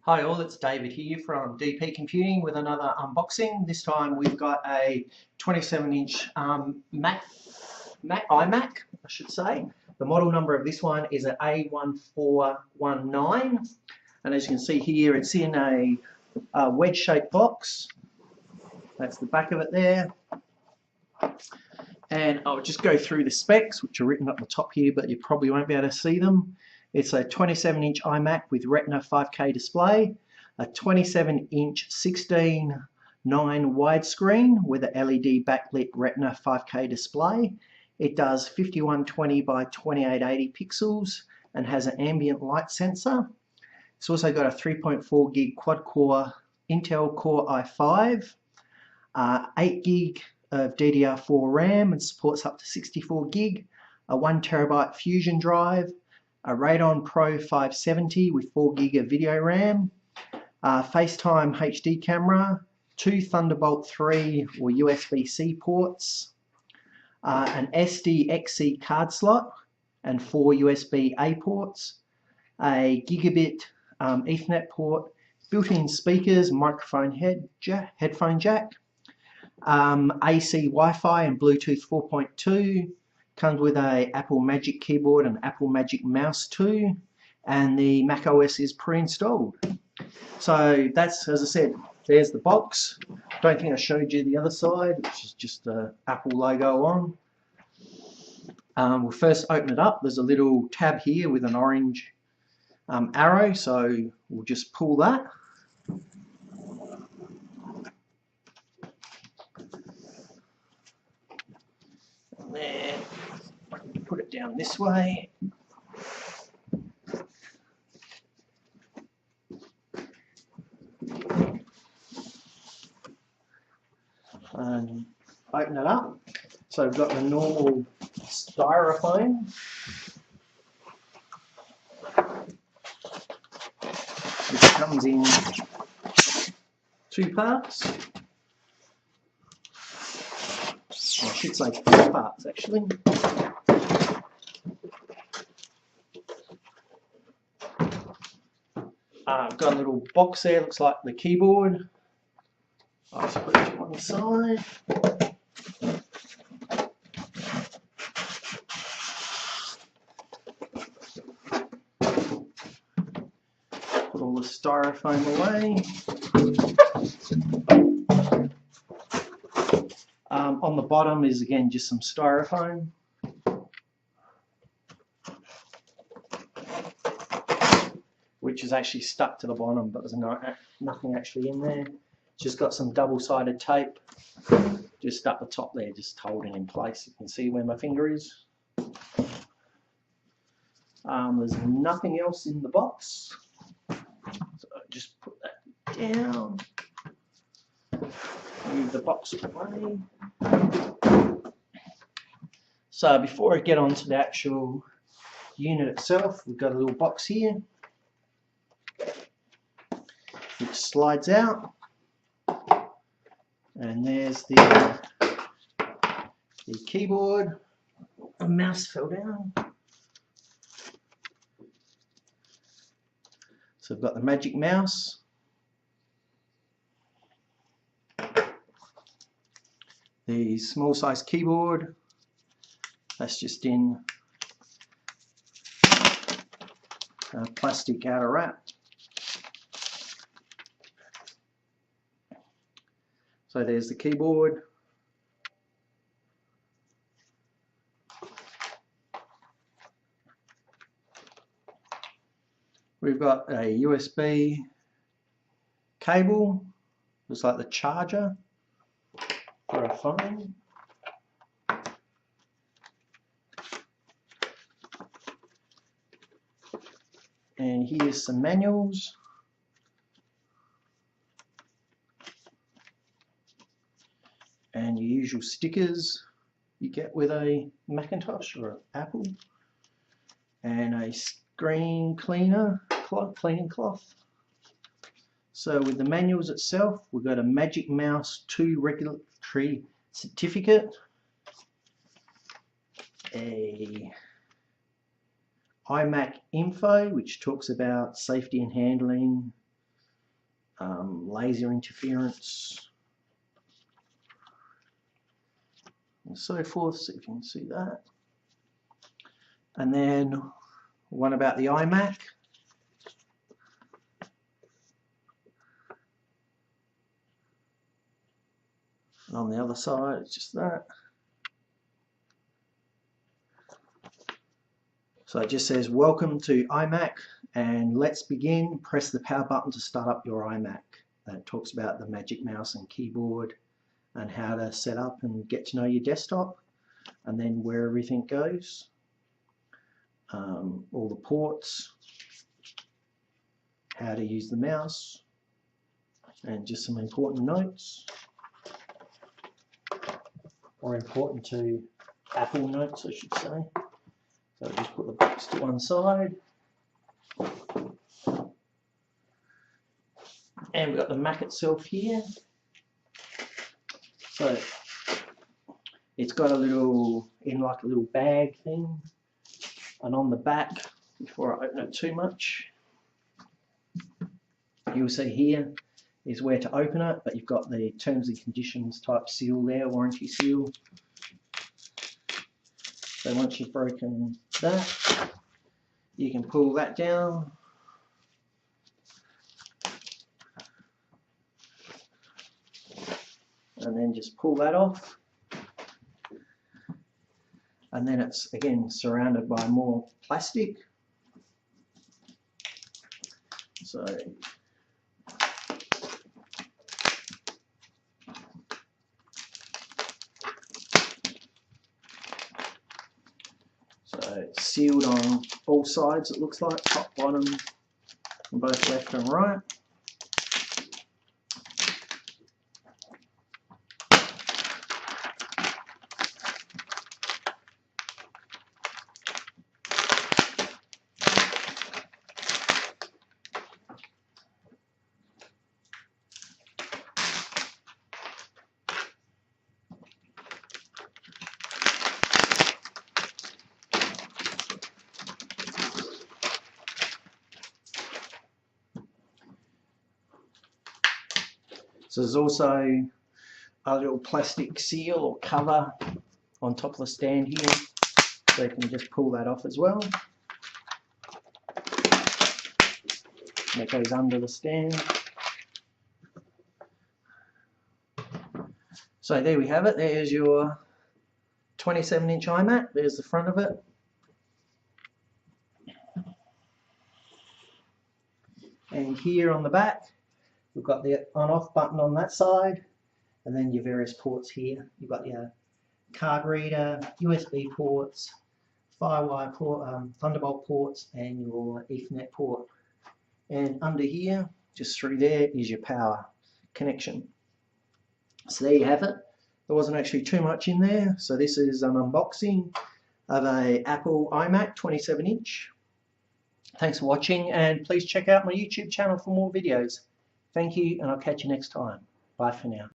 Hi all, it's David here from DP Computing with another unboxing. This time we've got a 27-inch iMac, I should say. The model number of this one is an A1419, and as you can see here, it's in a wedge-shaped box. That's the back of it there. And I'll just go through the specs, which are written up the top here, but you probably won't be able to see them. It's a 27-inch iMac with Retina 5K display, a 27-inch 16:9 widescreen with an LED backlit Retina 5K display. It does 5120 by 2880 pixels and has an ambient light sensor. It's also got a 3.4 gig quad-core Intel Core i5, 8 gig of DDR4 RAM and supports up to 64 gig, a 1 terabyte Fusion drive, a Radeon Pro 570 with 4 gig of video RAM, FaceTime HD camera, 2 Thunderbolt 3 or USB-C ports, an SD-XC card slot and 4 USB-A ports, a gigabit Ethernet port, built-in speakers, microphone headphone jack, AC Wi-Fi and Bluetooth 4.2, comes with a Apple Magic keyboard and Apple Magic mouse too, and the Mac OS is pre-installed. So that's, as I said, there's the box. Don't think I showed you the other side, which is just the Apple logo on. We'll first open it up. There's a little tab here with an orange arrow, so we'll just pull that. And then put it down this way. And open it up. So we've got the normal styrofoam, which comes in 2 parts. I should say 4 parts actually. I've got a little box there, looks like the keyboard. I'll just put it to one side. Put all the styrofoam away. On the bottom is again just some styrofoam. Which is actually stuck to the bottom, but there's nothing actually in there. It's just got some double-sided tape just up the top there, just holding in place. You can see where my finger is. There's nothing else in the box, so just put that down. Move the box away. So before I get on to the actual unit itself, we've got a little box here which slides out, and there's the keyboard. The mouse fell down. So I've got the Magic Mouse, the small size keyboard, that's just in a plastic outer wrap. So there's the keyboard. We've got a USB cable, looks like the charger for a phone. And here's some manuals. And your usual stickers you get with a Macintosh or an Apple, and a screen cleaning cloth. So with the manuals itself, we've got a Magic Mouse 2 regulatory certificate, a iMac info which talks about safety and handling laser interference, and so forth, so you can see that. And then one about the iMac. And on the other side, it's just that. So it just says, welcome to iMac, and let's begin. Press the power button to start up your iMac. And it talks about the magic mouse and keyboard and how to set up and get to know your desktop, and then where everything goes. All the ports, how to use the mouse, and just some important notes, or important to Apple notes, I should say. So just put the box to one side. And we've got the Mac itself here. So it's got a little, like a little bag thing. And on the back, before I open it too much, you'll see here is where to open it, but you've got the terms and conditions type seal there, warranty seal. So once you've broken that, you can pull that down. And then just pull that off. And then it's again surrounded by more plastic. So it's sealed on all sides, it looks like, top, bottom, and both left and right. So there's also a little plastic seal or cover on top of the stand here, so you can just pull that off as well. And it goes under the stand. So there we have it. There's your 27-inch iMac. There's the front of it. And here on the back, we've got the on-off button on that side, and then your various ports here. You've got your card reader, USB ports, Firewire port, Thunderbolt ports, and your Ethernet port. And under here, just through there, is your power connection. So there you have it. There wasn't actually too much in there. So this is an unboxing of a Apple iMac 27-inch. Thanks for watching, and please check out my YouTube channel for more videos. Thank you, and I'll catch you next time. Bye for now.